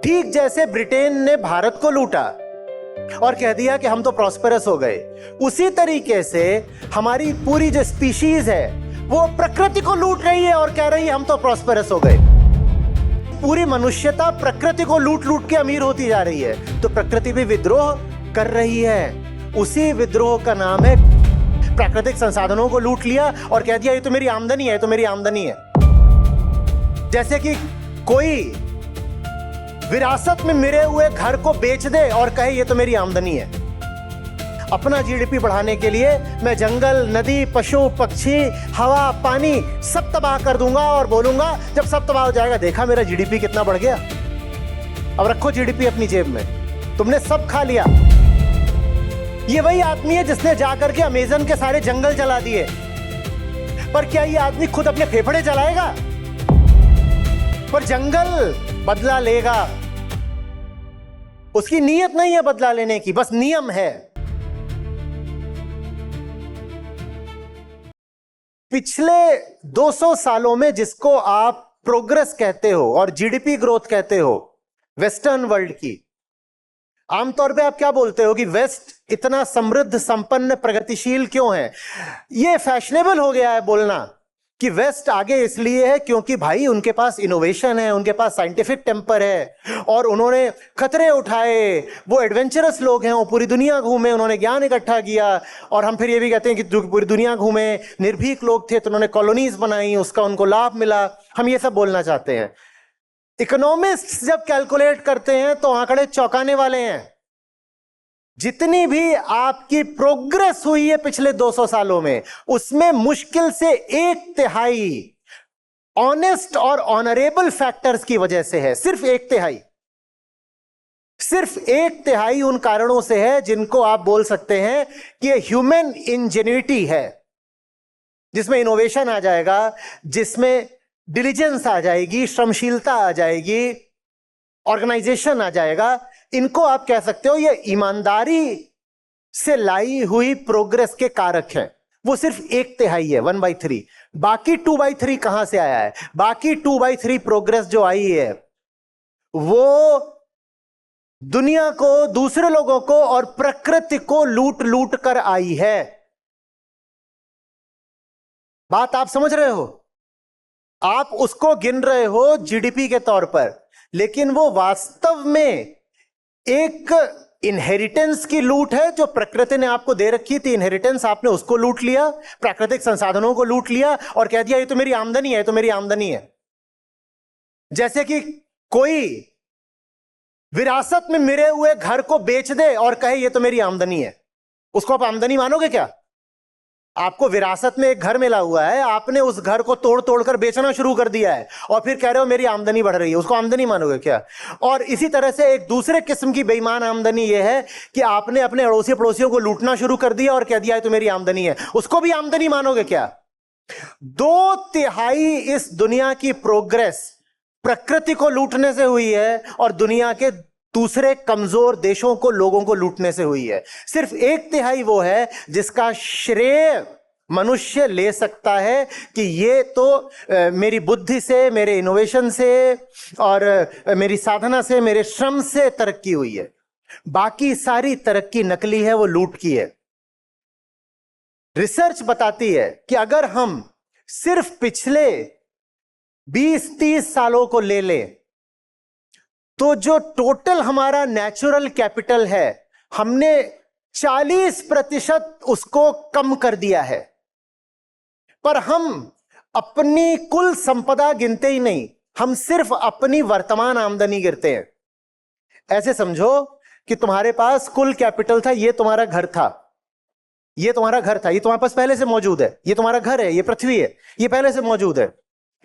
ठीक जैसे ब्रिटेन ने भारत को लूटा और कह दिया कि हम तो प्रॉस्पेरस हो गए, उसी तरीके से हमारी पूरी जो स्पीशीज है वो प्रकृति को लूट रही है और कह रही है हम तो प्रॉस्पेरस हो गए। पूरी मनुष्यता प्रकृति को लूट लूट के अमीर होती जा रही है, तो प्रकृति भी विद्रोह कर रही है। उसी विद्रोह का नाम है प्राकृतिक संसाधनों को लूट लिया और कह दिया ये तो मेरी आमदनी है, तो मेरी आमदनी है। जैसे कि कोई विरासत में मिले हुए घर को बेच दे और कहे ये तो मेरी आमदनी है। अपना जीडीपी बढ़ाने के लिए मैं जंगल, नदी, पशु, पक्षी, हवा, पानी सब तबाह कर दूंगा और बोलूंगा जब सब तबाह हो जाएगा देखा मेरा जीडीपी कितना बढ़ गया। अब रखो जीडीपी अपनी जेब में, तुमने सब खा लिया। ये वही आदमी है जिसने जाकर के अमेज़न के सारे जंगल जला दिए, पर क्या ये आदमी खुद अपने फेफड़े जलाएगा? पर जंगल बदला लेगा। उसकी नीयत नहीं है बदला लेने की, बस नियम है। पिछले 200 सालों में जिसको आप प्रोग्रेस कहते हो और जीडीपी ग्रोथ कहते हो वेस्टर्न वर्ल्ड की, आमतौर पे आप क्या बोलते हो कि वेस्ट इतना समृद्ध, संपन्न, प्रगतिशील क्यों है? ये फैशनेबल हो गया है बोलना कि वेस्ट आगे इसलिए है क्योंकि भाई उनके पास इनोवेशन है, उनके पास साइंटिफिक टेम्पर है और उन्होंने खतरे उठाए, वो एडवेंचरस लोग हैं, वो पूरी दुनिया घूमे, उन्होंने ज्ञान इकट्ठा किया। और हम फिर ये भी कहते हैं कि पूरी दुनिया घूमे, निर्भीक लोग थे तो उन्होंने कॉलोनीज बनाई, उसका उनको लाभ मिला। हम ये सब बोलना चाहते हैं। इकोनॉमिस्ट्स जब कैलकुलेट करते हैं तो आंकड़े चौंकाने वाले हैं। जितनी भी आपकी प्रोग्रेस हुई है पिछले 200 सालों में, उसमें मुश्किल से 1/3 ऑनेस्ट और ऑनरेबल फैक्टर्स की वजह से है। सिर्फ 1/3, सिर्फ 1/3 उन कारणों से है जिनको आप बोल सकते हैं कि ये ह्यूमन इंजेन्युइटी है, जिसमें इनोवेशन आ जाएगा, जिसमें डिलीजेंस आ जाएगी, श्रमशीलता आ जाएगी, ऑर्गेनाइजेशन आ जाएगा। इनको आप कह सकते हो ये ईमानदारी से लाई हुई प्रोग्रेस के कारक हैं। वो सिर्फ 1/3 है, 1/3। बाकी 2/3 कहां से आया है? बाकी 2/3 प्रोग्रेस जो आई है वो दुनिया को, दूसरे लोगों को और प्रकृति को लूट लूट कर आई है। बात आप समझ रहे हो? आप उसको गिन रहे हो जीडीपी के तौर पर, लेकिन वो वास्तव में एक इनहेरिटेंस की लूट है जो प्रकृति ने आपको दे रखी थी। इनहेरिटेंस आपने उसको लूट लिया, प्राकृतिक संसाधनों को लूट लिया और कह दिया ये तो मेरी आमदनी है, तो मेरी आमदनी है। जैसे कि कोई विरासत में मिले हुए घर को बेच दे और कहे ये तो मेरी आमदनी है, उसको आप आमदनी मानोगे क्या? आपको विरासत में एक घर मिला हुआ है, आपने उस घर को तोड़ तोड़ कर बेचना शुरू कर दिया है और फिर कह रहे हो मेरी आमदनी बढ़ रही है, उसको आमदनी मानोगे क्या? और इसी तरह से एक दूसरे किस्म की बेईमान आमदनी यह है कि आपने अपने अड़ोसी पड़ोसियों को लूटना शुरू कर दिया और कह दिया है तो मेरी आमदनी है, उसको भी आमदनी मानोगे क्या? 2/3 इस दुनिया की प्रोग्रेस प्रकृति को लूटने से हुई है और दुनिया के दूसरे कमजोर देशों को, लोगों को लूटने से हुई है। सिर्फ 1/3 वो है जिसका श्रेय मनुष्य ले सकता है कि ये तो मेरी बुद्धि से, मेरे इनोवेशन से और मेरी साधना से, मेरे श्रम से तरक्की हुई है। बाकी सारी तरक्की नकली है, वो लूट की है। रिसर्च बताती है कि अगर हम सिर्फ पिछले 20-30 सालों को ले लें तो जो टोटल हमारा नेचुरल कैपिटल है, हमने 40% उसको कम कर दिया है। पर हम अपनी कुल संपदा गिनते ही नहीं, हम सिर्फ अपनी वर्तमान आमदनी गिनते हैं। ऐसे समझो कि तुम्हारे पास कुल कैपिटल था, ये तुम्हारा घर था, ये तुम्हारा घर था, ये तुम्हारे पास पहले से मौजूद है, ये तुम्हारा घर है, ये पृथ्वी है, ये पहले से मौजूद है।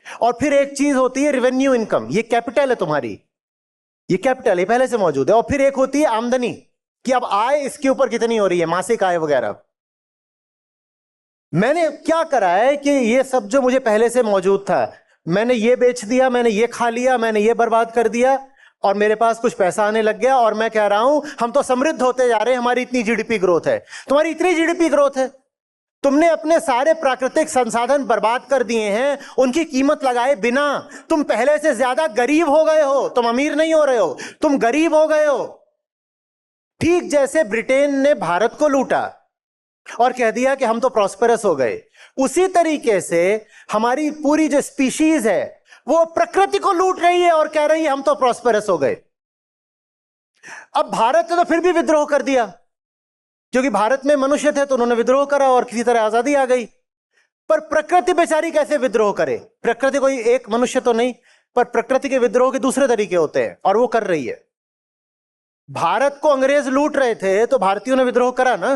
और फिर एक चीज होती है रेवेन्यू इनकम, ये कैपिटल है तुम्हारी, ये कैपिटल, ये पहले से मौजूद है। और फिर एक होती है आमदनी कि अब आय इसके ऊपर कितनी हो रही है, मासिक आय वगैरह। मैंने क्या करा है कि ये सब जो मुझे पहले से मौजूद था, मैंने ये बेच दिया, मैंने ये खा लिया, मैंने ये बर्बाद कर दिया और मेरे पास कुछ पैसा आने लग गया और मैं कह रहा हूं हम तो समृद्ध होते जा रहे हैं, हमारी इतनी जीडीपी ग्रोथ है। तुम्हारी इतनी जीडीपी ग्रोथ है, तुमने अपने सारे प्राकृतिक संसाधन बर्बाद कर दिए हैं, उनकी कीमत लगाए बिना। तुम पहले से ज्यादा गरीब हो गए हो, तुम अमीर नहीं हो रहे हो, तुम गरीब हो गए हो। ठीक जैसे ब्रिटेन ने भारत को लूटा और कह दिया कि हम तो प्रॉस्पेरस हो गए, उसी तरीके से हमारी पूरी जो स्पीशीज है वो प्रकृति को लूट रही है और कह रही है हम तो प्रॉस्पेरस हो गए। अब भारत ने तो फिर भी विद्रोह कर दिया, क्योंकि भारत में मनुष्य थे तो उन्होंने विद्रोह करा और किसी तरह आजादी आ गई। पर प्रकृति बेचारी कैसे विद्रोह करे? प्रकृति कोई एक मनुष्य तो नहीं, पर प्रकृति के विद्रोह के दूसरे तरीके होते हैं और वो कर रही है। भारत को अंग्रेज लूट रहे थे तो भारतीयों ने विद्रोह करा ना।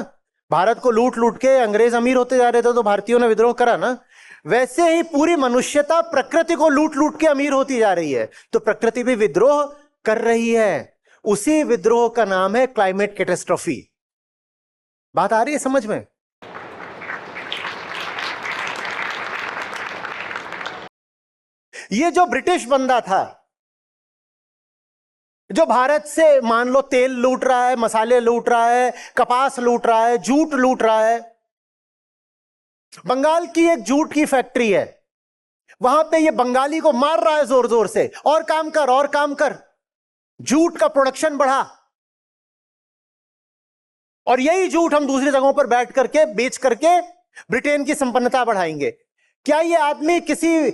भारत को लूट लूट के अंग्रेज अमीर होते जा रहे थे तो भारतीयों ने विद्रोह करा ना। वैसे ही पूरी मनुष्यता प्रकृति को लूट लूट के अमीर होती जा रही है, तो प्रकृति भी विद्रोह कर रही है। उसी विद्रोह का नाम है क्लाइमेट कैटास्ट्रोफी। बात आ रही है समझ में? ये जो ब्रिटिश बंदा था जो भारत से मान लो तेल लूट रहा है, मसाले लूट रहा है, कपास लूट रहा है, जूट लूट रहा है। बंगाल की एक जूट की फैक्ट्री है, वहां पे ये बंगाली को मार रहा है जोर जोर से, और काम कर और काम कर, जूट का प्रोडक्शन बढ़ा, और यही जूट हम दूसरी जगहों पर बैठ करके बेच करके ब्रिटेन की संपन्नता बढ़ाएंगे। क्या ये आदमी किसी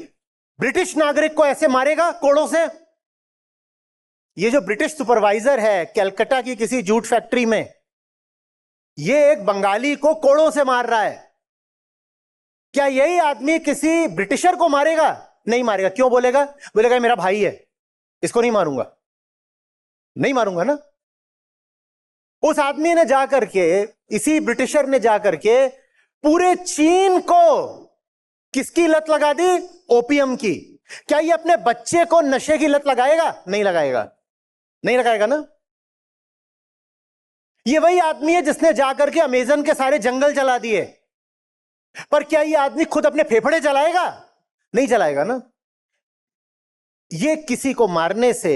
ब्रिटिश नागरिक को ऐसे मारेगा कोड़ों से? ये जो ब्रिटिश सुपरवाइजर है कलकत्ता की किसी जूट फैक्ट्री में, ये एक बंगाली को कोड़ों से मार रहा है। क्या यही आदमी किसी ब्रिटिशर को मारेगा? नहीं मारेगा। क्यों? बोलेगा बोलेगा मेरा भाई है, इसको नहीं मारूंगा। नहीं मारूंगा ना। उस आदमी ने जाकर के, इसी ब्रिटिशर ने जाकर के पूरे चीन को किसकी लत लगा दी? ओपियम की। क्या ये अपने बच्चे को नशे की लत लगाएगा? नहीं लगाएगा। नहीं लगाएगा ना। ये वही आदमी है जिसने जाकर के अमेज़न के सारे जंगल जला दिए, पर क्या ये आदमी खुद अपने फेफड़े जलाएगा? नहीं जलाएगा ना। ये किसी को मारने से,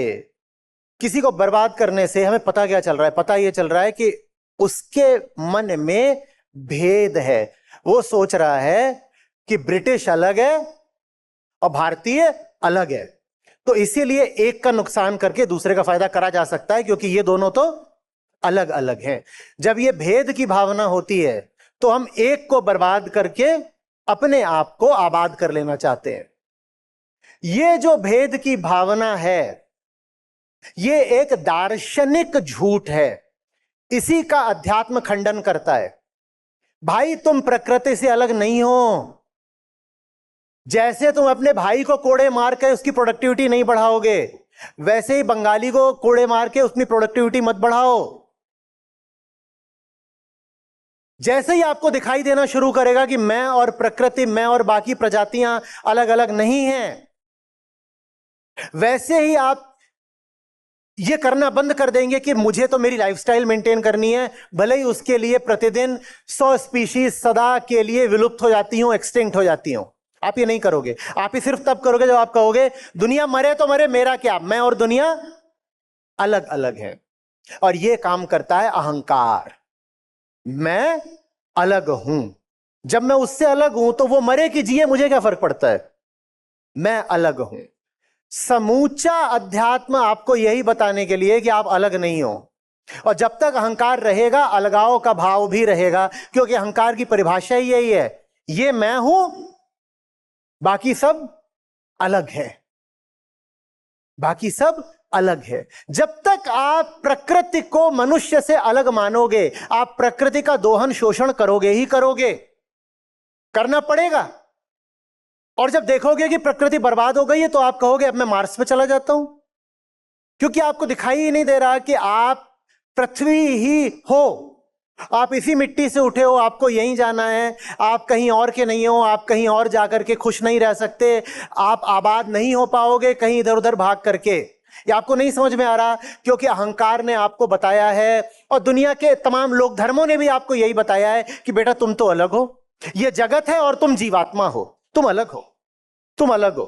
किसी को बर्बाद करने से हमें पता क्या चल रहा है? पता यह चल रहा है कि उसके मन में भेद है। वो सोच रहा है कि ब्रिटिश अलग है और भारतीय अलग है, तो इसीलिए एक का नुकसान करके दूसरे का फायदा करा जा सकता है, क्योंकि ये दोनों तो अलग अलग हैं। जब ये भेद की भावना होती है तो हम एक को बर्बाद करके अपने आप को आबाद कर लेना चाहते हैं। ये जो भेद की भावना है, ये एक दार्शनिक झूठ है। इसी का अध्यात्म खंडन करता है। भाई तुम प्रकृति से अलग नहीं हो। जैसे तुम अपने भाई को कोड़े मार के उसकी प्रोडक्टिविटी नहीं बढ़ाओगे, वैसे ही बंगाली को कोड़े मार के उसकी प्रोडक्टिविटी मत बढ़ाओ। जैसे ही आपको दिखाई देना शुरू करेगा कि मैं और प्रकृति, मैं और बाकी प्रजातियां अलग अलग नहीं हैं, वैसे ही आप ये करना बंद कर देंगे कि मुझे तो मेरी लाइफस्टाइल मेंटेन करनी है, भले ही उसके लिए प्रतिदिन 100 स्पीशीज सदा के लिए विलुप्त हो जाती हूं, एक्सटिंक्ट हो जाती हूं। आप ये नहीं करोगे। आप ये सिर्फ तब करोगे जब आप कहोगे दुनिया मरे तो मरे, मेरा क्या, मैं और दुनिया अलग अलग है। और ये काम करता है अहंकार। मैं अलग हूं। जब मैं उससे अलग हूं तो वो मरे कि जिए, मुझे क्या फर्क पड़ता है, मैं अलग हूं। समूचा अध्यात्म आपको यही बताने के लिए कि आप अलग नहीं हो। और जब तक अहंकार रहेगा, अलगाव का भाव भी रहेगा, क्योंकि अहंकार की परिभाषा ही यही है, ये मैं हूं, बाकी सब अलग है, बाकी सब अलग है। जब तक आप प्रकृति को मनुष्य से अलग मानोगे, आप प्रकृति का दोहन शोषण करोगे ही करोगे, करना पड़ेगा। और जब देखोगे कि प्रकृति बर्बाद हो गई है तो आप कहोगे अब मैं मार्स पे चला जाता हूं, क्योंकि आपको दिखाई ही नहीं दे रहा कि आप पृथ्वी ही हो। आप इसी मिट्टी से उठे हो, आपको यहीं जाना है, आप कहीं और के नहीं हो, आप कहीं और जाकर के खुश नहीं रह सकते, आप आबाद नहीं हो पाओगे कहीं इधर उधर भाग करके। ये आपको नहीं समझ में आ रहा, क्योंकि अहंकार ने आपको बताया है, और दुनिया के तमाम लोक धर्मों ने भी आपको यही बताया है कि बेटा तुम तो अलग हो, ये जगत है और तुम जीवात्मा हो, तुम अलग हो, तुम अलग हो।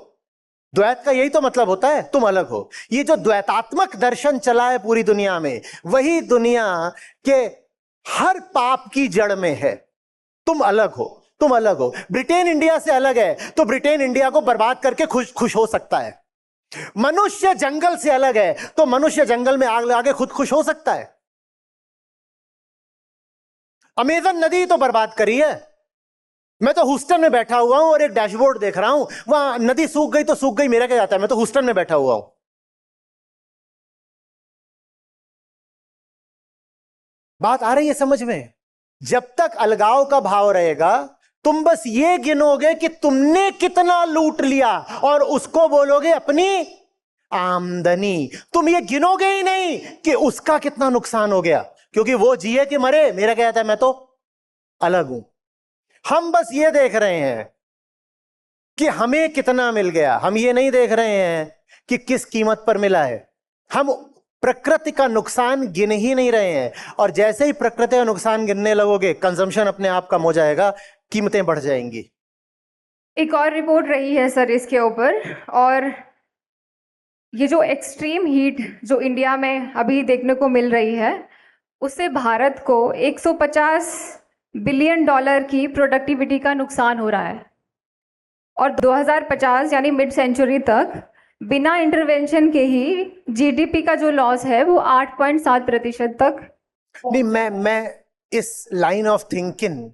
द्वैत का यही तो मतलब होता है, तुम अलग हो। ये जो द्वैतात्मक दर्शन चला है पूरी दुनिया में, वही दुनिया के हर पाप की जड़ में है। तुम अलग हो, तुम अलग हो। ब्रिटेन इंडिया से अलग है तो ब्रिटेन इंडिया को बर्बाद करके खुश हो सकता है। मनुष्य जंगल से अलग है तो मनुष्य जंगल में आग लगा के खुद खुश हो सकता है। अमेजन नदी तो बर्बाद करी है। मैं तो ह्यूस्टन में बैठा हुआ हूं और एक डैशबोर्ड देख रहा हूं, वहां नदी सूख गई तो सूख गई, मेरा क्या जाता है, मैं तो ह्यूस्टन में बैठा हुआ हूं। बात आ रही है समझ में? जब तक अलगाव का भाव रहेगा तुम बस ये गिनोगे कि तुमने कितना लूट लिया और उसको बोलोगे अपनी आमदनी। तुम ये गिनोगे ही नहीं कि उसका कितना नुकसान हो गया, क्योंकि वो जिए कि मरे मेरा क्या जाता है, मैं तो अलग हूं। हम बस ये देख रहे हैं कि हमें कितना मिल गया, हम ये नहीं देख रहे हैं कि किस कीमत पर मिला है। हम प्रकृति का नुकसान गिन ही नहीं रहे हैं, और जैसे ही प्रकृति का नुकसान गिनने लगोगे कंजम्पशन अपने आप कम हो जाएगा, कीमतें बढ़ जाएंगी। एक और रिपोर्ट रही है सर इसके ऊपर, और ये जो एक्सट्रीम हीट जो इंडिया में अभी देखने को मिल रही है, उससे भारत को 150 बिलियन डॉलर की प्रोडक्टिविटी का नुकसान हो रहा है, और 2050 यानी मिड सेंचुरी तक बिना इंटरवेंशन के ही जीडीपी का जो लॉस है वो 8.7% तक। नहीं, मैं इस लाइन ऑफ थिंकिंग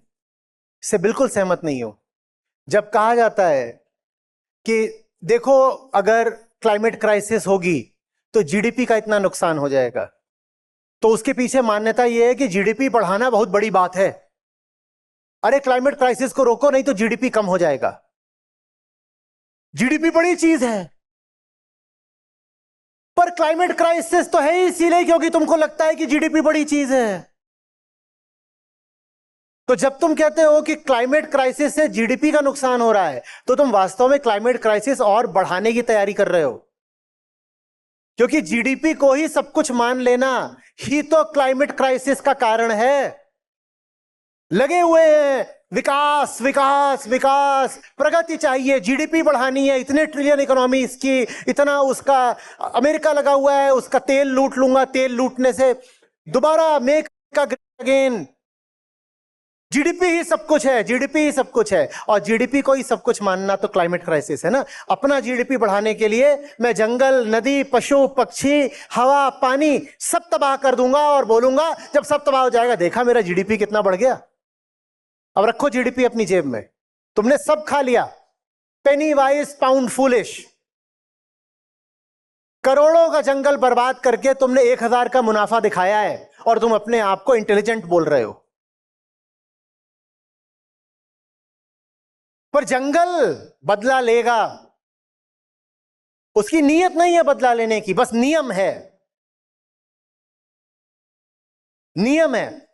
से बिल्कुल सहमत नहीं हूं। जब कहा जाता है कि देखो अगर क्लाइमेट क्राइसिस होगी तो जीडीपी का इतना नुकसान हो जाएगा, तो उसके पीछे मान्यता यह है कि जीडीपी बढ़ाना बहुत बड़ी बात है। अरे क्लाइमेट क्राइसिस को रोको, नहीं तो जीडीपी कम हो जाएगा। जीडीपी बड़ी चीज है, पर क्लाइमेट क्राइसिस तो है ही इसीलिए क्योंकि तुमको लगता है कि जीडीपी बड़ी चीज है। तो जब तुम कहते हो कि क्लाइमेट क्राइसिस से जीडीपी का नुकसान हो रहा है, तो तुम वास्तव में क्लाइमेट क्राइसिस और बढ़ाने की तैयारी कर रहे हो, क्योंकि जीडीपी को ही सब कुछ मान लेना ही तो क्लाइमेट क्राइसिस का कारण है। लगे हुए हैं विकास विकास विकास, प्रगति चाहिए, जीडीपी बढ़ानी है, इतने ट्रिलियन इकोनॉमी इसकी, इतना उसका, अमेरिका लगा हुआ है उसका तेल लूट लूंगा, तेल लूटने से दोबारा मेक अगेन। जीडीपी ही सब कुछ है, जीडीपी ही सब कुछ है, और जीडीपी को ही सब कुछ मानना तो क्लाइमेट क्राइसिस है ना। अपना जीडीपी बढ़ाने के लिए मैं जंगल, नदी, पशु पक्षी, हवा, पानी सब तबाह कर दूंगा और बोलूंगा जब सब तबाह हो जाएगा देखा मेरा जीडीपी कितना बढ़ गया। अब रखो जीडीपी अपनी जेब में, तुमने सब खा लिया। पेनी वाइज पाउंड फूलिश। करोड़ों का जंगल बर्बाद करके तुमने 1000 का मुनाफा दिखाया है और तुम अपने आप को इंटेलिजेंट बोल रहे हो। पर जंगल बदला लेगा, उसकी नीयत नहीं है बदला लेने की, बस नियम है, नियम है।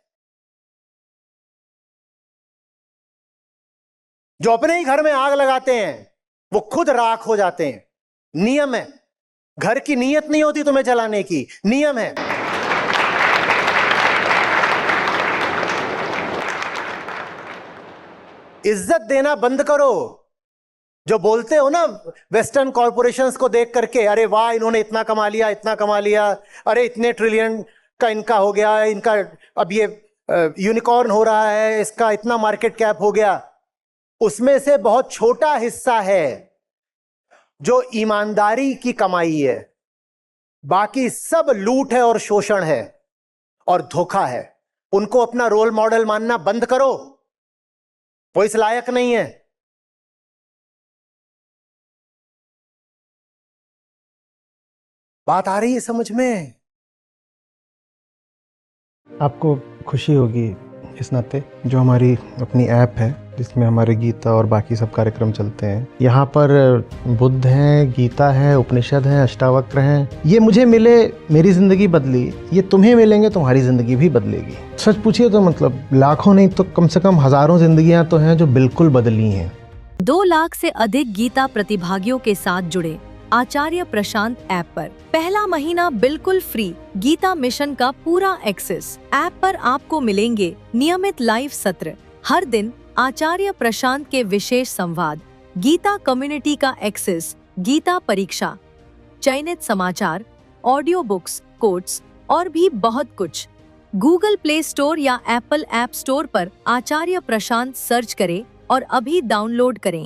जो अपने ही घर में आग लगाते हैं वो खुद राख हो जाते हैं, नियम है। घर की नीयत नहीं होती तुम्हें जलाने की, नियम है। इज्जत देना बंद करो। जो बोलते हो ना वेस्टर्न कॉर्पोरेशंस को देख करके, अरे वाह इन्होंने इतना कमा लिया, इतना कमा लिया, अरे इतने ट्रिलियन का इनका हो गया, इनका अब ये यूनिकॉर्न हो रहा है, इसका इतना मार्केट कैप हो गया। उसमें से बहुत छोटा हिस्सा है जो ईमानदारी की कमाई है, बाकी सब लूट है और शोषण है और धोखा है। उनको अपना रोल मॉडल मानना बंद करो, वो इस लायक नहीं है। बात आ रही है समझ में? आपको खुशी होगी इस नाते जो हमारी अपनी ऐप है जिसमें हमारे गीता और बाकी सब कार्यक्रम चलते हैं, यहाँ पर बुद्ध हैं, गीता है, उपनिषद हैं, अष्टावक्र हैं। ये मुझे मिले, मेरी ज़िंदगी बदली, ये तुम्हें मिलेंगे, तुम्हारी ज़िंदगी भी बदलेगी। सच पूछिए तो मतलब लाखों नहीं तो कम से कम हज़ारों ज़िंदगियाँ तो हैं जो बिल्कुल बदली हैं। 2 लाख से अधिक गीता प्रतिभागियों के साथ जुड़े आचार्य प्रशांत ऐप पर पहला महीना बिल्कुल फ्री गीता मिशन का पूरा एक्सेस। ऐप पर आपको मिलेंगे नियमित लाइव सत्र, हर दिन आचार्य प्रशांत के विशेष संवाद, गीता कम्युनिटी का एक्सेस, गीता परीक्षा, चयनित समाचार, ऑडियो बुक्स, कोट्स और भी बहुत कुछ। गूगल प्ले स्टोर या एप्पल ऐप स्टोर पर आचार्य प्रशांत सर्च करें और अभी डाउनलोड करें।